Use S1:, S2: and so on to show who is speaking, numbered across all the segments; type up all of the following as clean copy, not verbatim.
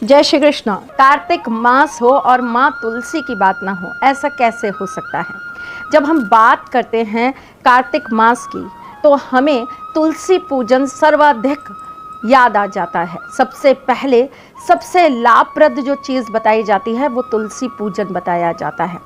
S1: जय श्री कृष्ण। कार्तिक मास हो और माँ तुलसी की बात ना हो, ऐसा कैसे हो सकता है। जब हम बात करते हैं कार्तिक मास की तो हमें तुलसी पूजन सर्वाधिक याद आ जाता है। सबसे पहले सबसे लाभप्रद जो चीज़ बताई जाती है वो तुलसी पूजन बताया जाता है।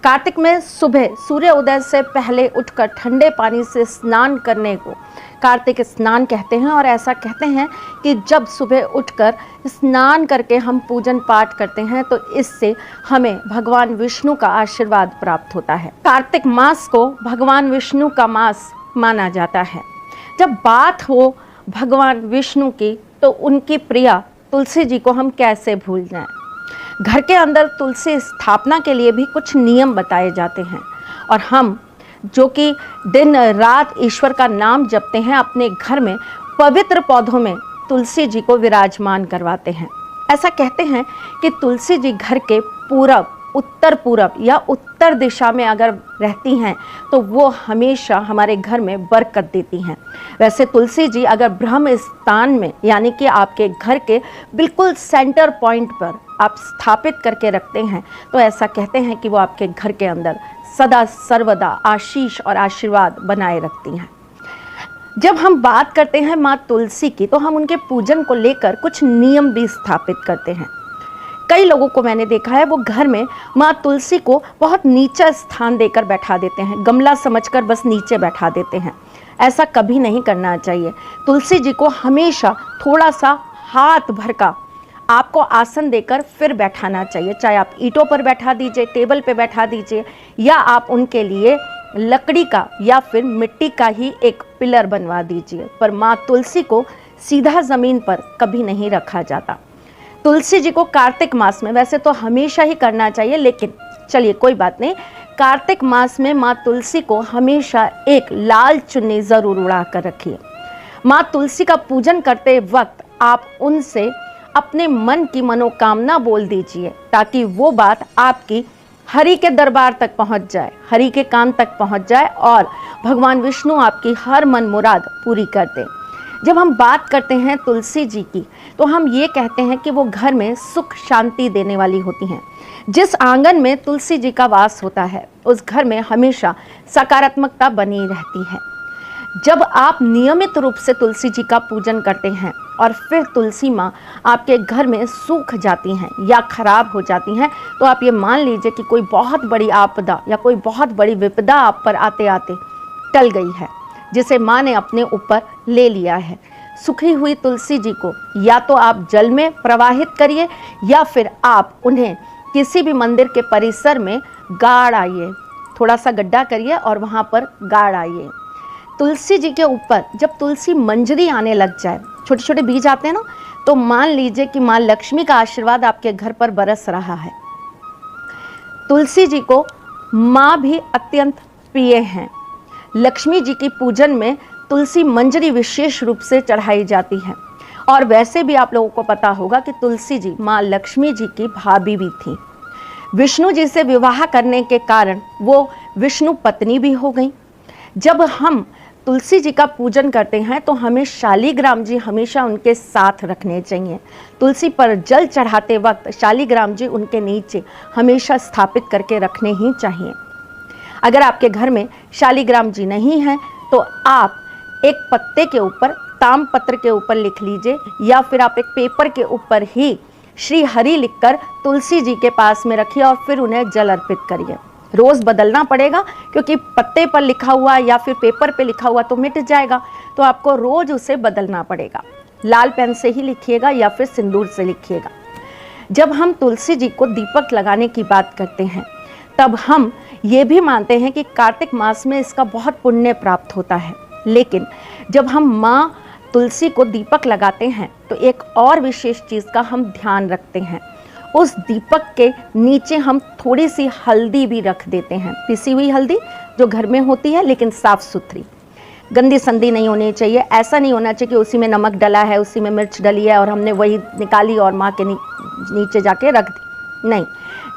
S1: कार्तिक में सुबह सूर्य उदय से पहले उठकर ठंडे पानी से स्नान करने को कार्तिक स्नान कहते हैं। और ऐसा कहते हैं कि जब सुबह उठकर स्नान करके हम पूजन पाठ करते हैं तो इससे हमें भगवान विष्णु का आशीर्वाद प्राप्त होता है। कार्तिक मास को भगवान विष्णु का मास माना जाता है। जब बात हो भगवान विष्णु की तो उनकी प्रिया तुलसी जी को हम कैसे भूल जाएं। घर के अंदर तुलसी स्थापना के लिए भी कुछ नियम बताए जाते हैं और हम जो कि दिन रात ईश्वर का नाम जपते हैं, अपने घर में पवित्र पौधों में तुलसी जी को विराजमान करवाते हैं। ऐसा कहते हैं कि तुलसी जी घर के पूरब, उत्तर पूरब या उत्तर दिशा में अगर रहती हैं तो वो हमेशा हमारे घर में बरकत देती हैं। वैसे तुलसी जी अगर ब्रह्म स्थान में यानी कि आपके घर के बिल्कुल सेंटर पॉइंट पर आप स्थापित करके रखते हैं तो ऐसा कहते हैं कि वो आपके घर के अंदर सदा सर्वदा आशीष और आशीर्वाद बनाए रखती हैं। जब हम बात करते हैं माँ तुलसी की तो हम उनके पूजन को लेकर कुछ नियम भी स्थापित करते हैं। कई लोगों को मैंने देखा है वो घर में माँ तुलसी को बहुत नीचा स्थान देकर बैठा देते हैं, गमला समझकर बस नीचे बैठा देते हैं। ऐसा कभी नहीं करना चाहिए। तुलसी जी को हमेशा थोड़ा सा हाथ भर का आपको आसन देकर फिर बैठाना चाहिए। चाहे आप ईंटों पर बैठा दीजिए, टेबल पे बैठा दीजिए, या आप उनके लिए लकड़ी का या फिर मिट्टी का ही एक पिलर बनवा दीजिए। पर माँ तुलसी को सीधा ज़मीन पर कभी नहीं रखा जाता। तुलसी जी को कार्तिक मास में वैसे तो हमेशा ही करना चाहिए, लेकिन चलिए कोई बात नहीं, कार्तिक मास में माँ तुलसी को हमेशा एक लाल चुन्नी ज़रूर उड़ा कर रखिए। माँ तुलसी का पूजन करते वक्त आप उनसे अपने मन की मनोकामना बोल दीजिए ताकि वो बात आपकी हरि के दरबार तक पहुंच जाए, हरि के कान तक पहुंच जाए और भगवान विष्णु आपकी हर मन मुराद पूरी कर दें। जब हम बात करते हैं तुलसी जी की तो हम ये कहते हैं कि वो घर में सुख शांति देने वाली होती हैं। जिस आंगन में तुलसी जी का वास होता है उस घर में हमेशा सकारात्मकता बनी रहती है। जब आप नियमित रूप से तुलसी जी का पूजन करते हैं और फिर तुलसी माँ आपके घर में सूख जाती हैं या खराब हो जाती हैं तो आप ये मान लीजिए कि कोई बहुत बड़ी आपदा या कोई बहुत बड़ी विपदा आप पर आते आते टल गई है, जिसे माँ ने अपने ऊपर ले लिया है। सूखी हुई तुलसी जी को या तो आप जल में प्रवाहित करिए या फिर आप उन्हें किसी भी मंदिर के परिसर में गाड़ आइए, थोड़ा सा गड्ढा करिए और वहाँ पर गाड़ आइए। तुलसी जी के ऊपर जब तुलसी मंजरी आने लग जाए, छोटे छोटे बीज आते हैं ना, तो मान लीजिए कि माँ लक्ष्मी का आशीर्वाद आपके घर पर बरस रहा है। तुलसी जी को माँ भी अत्यंत प्रिय हैं। लक्ष्मी जी की पूजन में तुलसी मंजरी विशेष रूप से चढ़ाई जाती है। और वैसे भी आप लोगों को पता होगा कि तुलसी जी माँ लक्ष्मी जी की भाभी भी थी। विष्णु जी से विवाह करने के कारण वो विष्णु पत्नी भी हो गई। जब हम तुलसी जी का पूजन करते हैं तो हमें शालिग्राम जी हमेशा उनके साथ रखने चाहिए। तुलसी पर जल चढ़ाते वक्त शालिग्राम जी उनके नीचे हमेशा स्थापित करके रखने ही चाहिए। अगर आपके घर में शालिग्राम जी नहीं हैं तो आप एक पत्ते के ऊपर, ताम पत्र के ऊपर लिख लीजिए या फिर आप एक पेपर के ऊपर ही श्री हरि लिखकर तुलसी जी के पास में रखिए और फिर उन्हें जल अर्पित करिए। रोज़ बदलना पड़ेगा क्योंकि पत्ते पर लिखा हुआ या फिर पेपर पे लिखा हुआ तो मिट जाएगा, तो आपको रोज़ उसे बदलना पड़ेगा। लाल पेन से ही लिखिएगा या फिर सिंदूर से लिखिएगा। जब हम तुलसी जी को दीपक लगाने की बात करते हैं तब हम ये भी मानते हैं कि कार्तिक मास में इसका बहुत पुण्य प्राप्त होता है। लेकिन जब हम माँ तुलसी को दीपक लगाते हैं तो एक और विशेष चीज़ का हम ध्यान रखते हैं। उस दीपक के नीचे हम थोड़ी सी हल्दी भी रख देते हैं, पिसी हुई हल्दी जो घर में होती है, लेकिन साफ़ सुथरी, गंदी संदी नहीं होनी चाहिए। ऐसा नहीं होना चाहिए कि उसी में नमक डला है, उसी में मिर्च डली है और हमने वही निकाली और माँ के नीचे जाके रख दी। नहीं,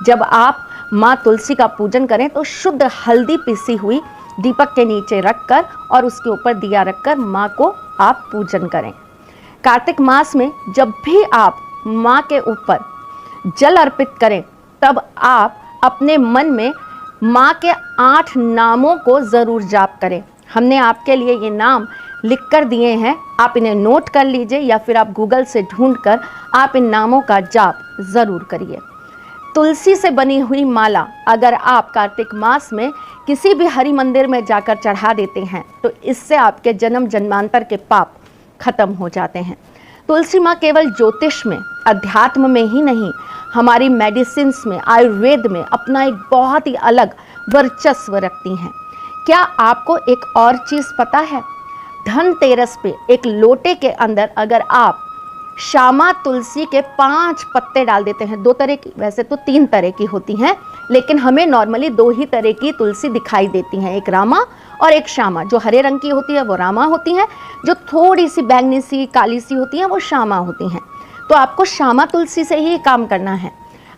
S1: जब आप माँ तुलसी का पूजन करें तो शुद्ध हल्दी पिसी हुई दीपक के नीचे रखकर और उसके ऊपर दिया रखकर माँ को आप पूजन करें। कार्तिक मास में जब भी आप माँ के ऊपर जल अर्पित करें, तब आप अपने मन में माँ के 8 नामों को ज़रूर जाप करें। हमने आपके लिए ये नाम लिख कर दिए हैं, आप इन्हें नोट कर लीजिए या फिर आप गूगल से ढूंढकर आप इन नामों का जाप ज़रूर करिए। तुलसी से बनी हुई माला अगर आप कार्तिक मास में किसी भी हरि मंदिर में जाकर चढ़ा देते हैं तो इससे आपके जन्म जन्मांतर के पाप खत्म हो जाते हैं। तुलसी माँ केवल ज्योतिष में, अध्यात्म में ही नहीं, हमारी मेडिसिन्स में, आयुर्वेद में अपना एक बहुत ही अलग वर्चस्व रखती हैं। क्या आपको एक और चीज़ पता है? धनतेरस पे एक लोटे के अंदर अगर आप श्यामा तुलसी के 5 पत्ते डाल देते हैं, 2 तरह की, वैसे तो 3 तरह की होती हैं, लेकिन हमें नॉर्मली 2 ही तरह की तुलसी दिखाई देती हैं, एक रामा और एक श्यामा। जो हरे रंग की होती है वो रामा होती हैं, जो थोड़ी सी बैंगनी सी काली सी होती हैं वो श्यामा होती हैं। तो आपको श्यामा तुलसी से ही काम करना है।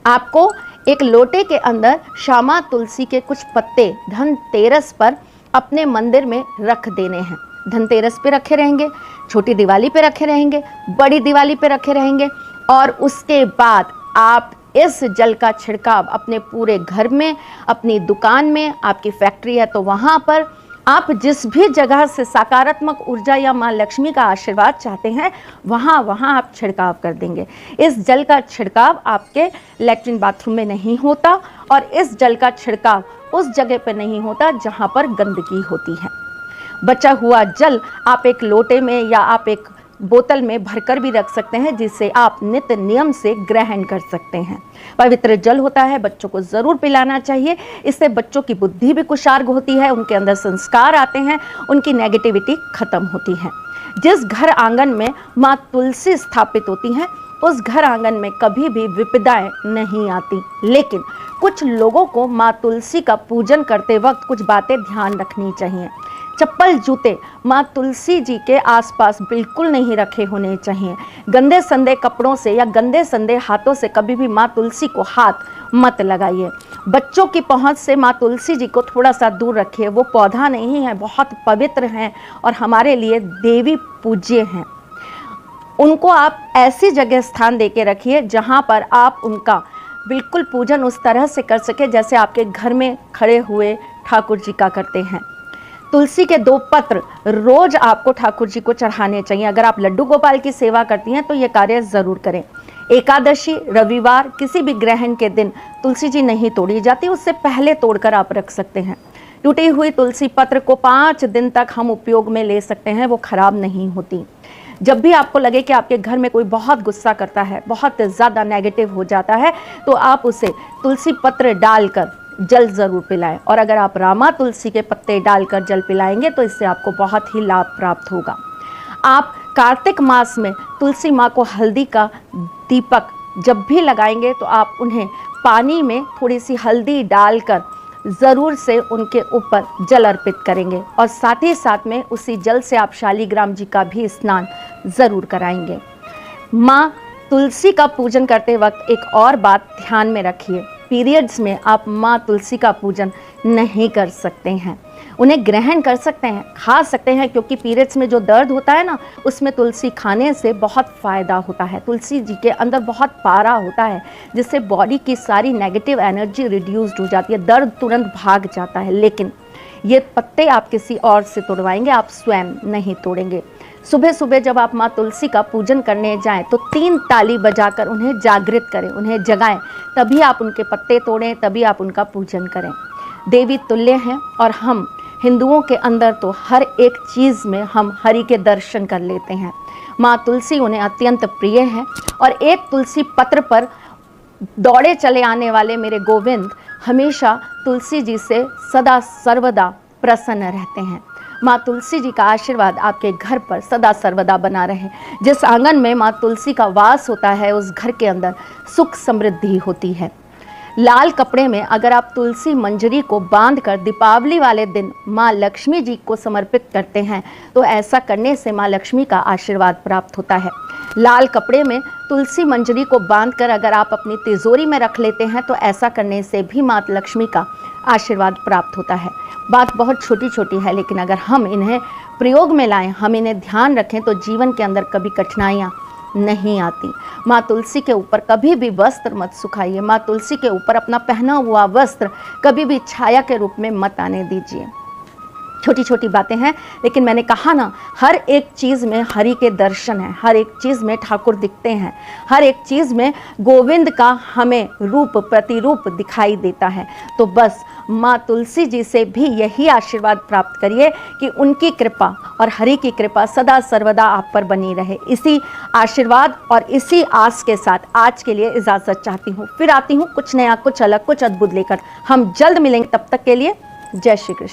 S1: आपको एक लोटे के अंदर श्यामा तुलसी के कुछ पत्ते धनतेरस पर अपने मंदिर में रख देने हैं। धनतेरस पे रखे रहेंगे, छोटी दिवाली पे रखे रहेंगे, बड़ी दिवाली पे रखे रहेंगे, और उसके बाद आप इस जल का छिड़काव अपने पूरे घर में, अपनी दुकान में, आपकी फैक्ट्री है तो वहाँ पर, आप जिस भी जगह से सकारात्मक ऊर्जा या माँ लक्ष्मी का आशीर्वाद चाहते हैं वहाँ आप छिड़काव कर देंगे। इस जल का छिड़काव आपके लैट्रिन बाथरूम में नहीं होता, और इस जल का छिड़काव उस जगह पर नहीं होता जहाँ पर गंदगी होती है। बचा हुआ जल आप एक लोटे में या आप एक बोतल में भरकर भी रख सकते हैं, जिसे आप नित्य नियम से ग्रहण कर सकते हैं। पवित्र जल होता है, बच्चों को ज़रूर पिलाना चाहिए। इससे बच्चों की बुद्धि भी कुशार्ग होती है, उनके अंदर संस्कार आते हैं, उनकी नेगेटिविटी खत्म होती है। जिस घर आंगन में माँ तुलसी स्थापित होती हैं उस घर आंगन में कभी भी विपदाएं नहीं आती। लेकिन कुछ लोगों को माँ तुलसी का पूजन करते वक्त कुछ बातें ध्यान रखनी चाहिए। चप्पल जूते माँ तुलसी जी के आसपास बिल्कुल नहीं रखे होने चाहिए। गंदे संदे कपड़ों से या गंदे संदे हाथों से कभी भी माँ तुलसी को हाथ मत लगाइए। बच्चों की पहुंच से माँ तुलसी जी को थोड़ा सा दूर रखिए। वो पौधा नहीं है, बहुत पवित्र हैं और हमारे लिए देवी पूज्य हैं। उनको आप ऐसी जगह स्थान दे के रखिए जहाँ पर आप उनका बिल्कुल पूजन उस तरह से कर सके जैसे आपके घर में खड़े हुए ठाकुर जी का करते हैं। तुलसी के 2 पत्र रोज आपको ठाकुर जी को चढ़ाने चाहिए। अगर आप लड्डू गोपाल की सेवा करती हैं तो ये कार्य ज़रूर करें। एकादशी, रविवार, किसी भी ग्रहण के दिन तुलसी जी नहीं तोड़ी जाती, उससे पहले तोड़कर आप रख सकते हैं। टूटी हुई तुलसी पत्र को 5 दिन तक हम उपयोग में ले सकते हैं, वो खराब नहीं होती। जब भी आपको लगे कि आपके घर में कोई बहुत गुस्सा करता है, बहुत ज़्यादा नेगेटिव हो जाता है, तो आप उसे तुलसी पत्र डालकर जल ज़रूर पिलाएं। और अगर आप रामा तुलसी के पत्ते डालकर जल पिलाएंगे तो इससे आपको बहुत ही लाभ प्राप्त होगा। आप कार्तिक मास में तुलसी माँ को हल्दी का दीपक जब भी लगाएंगे तो आप उन्हें पानी में थोड़ी सी हल्दी डालकर ज़रूर से उनके ऊपर जल अर्पित करेंगे, और साथ ही साथ में उसी जल से आप शालिग्राम जी का भी स्नान ज़रूर कराएंगे। माँ तुलसी का पूजन करते वक्त एक और बात ध्यान में रखिए, पीरियड्स में आप माँ तुलसी का पूजन नहीं कर सकते हैं। उन्हें ग्रहण कर सकते हैं, खा सकते हैं, क्योंकि पीरियड्स में जो दर्द होता है ना, उसमें तुलसी खाने से बहुत फ़ायदा होता है। तुलसी जी के अंदर बहुत पारा होता है जिससे बॉडी की सारी नेगेटिव एनर्जी रिड्यूस्ड हो जाती है, दर्द तुरंत भाग जाता है। लेकिन ये पत्ते आप किसी और से तोड़वाएंगे, आप स्वयं नहीं तोड़ेंगे। सुबह सुबह जब आप माँ तुलसी का पूजन करने जाएं तो 3 ताली बजाकर उन्हें जागृत करें, उन्हें जगाएं, तभी आप उनके पत्ते तोड़ें, तभी आप उनका पूजन करें। देवी तुल्य हैं, और हम हिंदुओं के अंदर तो हर एक चीज़ में हम हरि के दर्शन कर लेते हैं। माँ तुलसी उन्हें अत्यंत प्रिय हैं, और एक तुलसी पत्र पर दौड़े चले आने वाले मेरे गोविंद हमेशा तुलसी जी से सदा सर्वदा प्रसन्न रहते हैं। माँ तुलसी जी का आशीर्वाद आपके घर पर सदा सर्वदा बना रहे। जिस आंगन में माँ तुलसी का वास होता है उस घर के अंदर सुख समृद्धि होती है। लाल कपड़े में अगर आप तुलसी मंजरी को बांधकर दीपावली वाले दिन माँ लक्ष्मी जी को समर्पित करते हैं तो ऐसा करने से माँ लक्ष्मी का आशीर्वाद प्राप्त होता है। लाल कपड़े में तुलसी मंजरी को बांधकर अगर आप अपनी तिजोरी में रख लेते हैं तो ऐसा करने से भी माँ लक्ष्मी का आशीर्वाद प्राप्त होता है। बात बहुत छोटी छोटी है, लेकिन अगर हम इन्हें प्रयोग में लाएं, हम इन्हें ध्यान रखें तो जीवन के अंदर कभी कठिनाइयाँ नहीं आती। माँ तुलसी के ऊपर कभी भी वस्त्र मत सुखाइए। माँ तुलसी के ऊपर अपना पहना हुआ वस्त्र कभी भी छाया के रूप में मत आने दीजिए। छोटी छोटी बातें हैं, लेकिन मैंने कहा ना, हर एक चीज़ में हरि के दर्शन हैं, हर एक चीज़ में ठाकुर दिखते हैं, हर एक चीज़ में गोविंद का हमें रूप प्रतिरूप दिखाई देता है। तो बस माँ तुलसी जी से भी यही आशीर्वाद प्राप्त करिए कि उनकी कृपा और हरि की कृपा सदा सर्वदा आप पर बनी रहे। इसी आशीर्वाद और इसी आस के साथ आज के लिए इजाज़त चाहती हूँ। फिर आती हूँ कुछ नया, कुछ अलग, कुछ अद्भुत लेकर। हम जल्द मिलेंगे, तब तक के लिए जय श्री कृष्ण।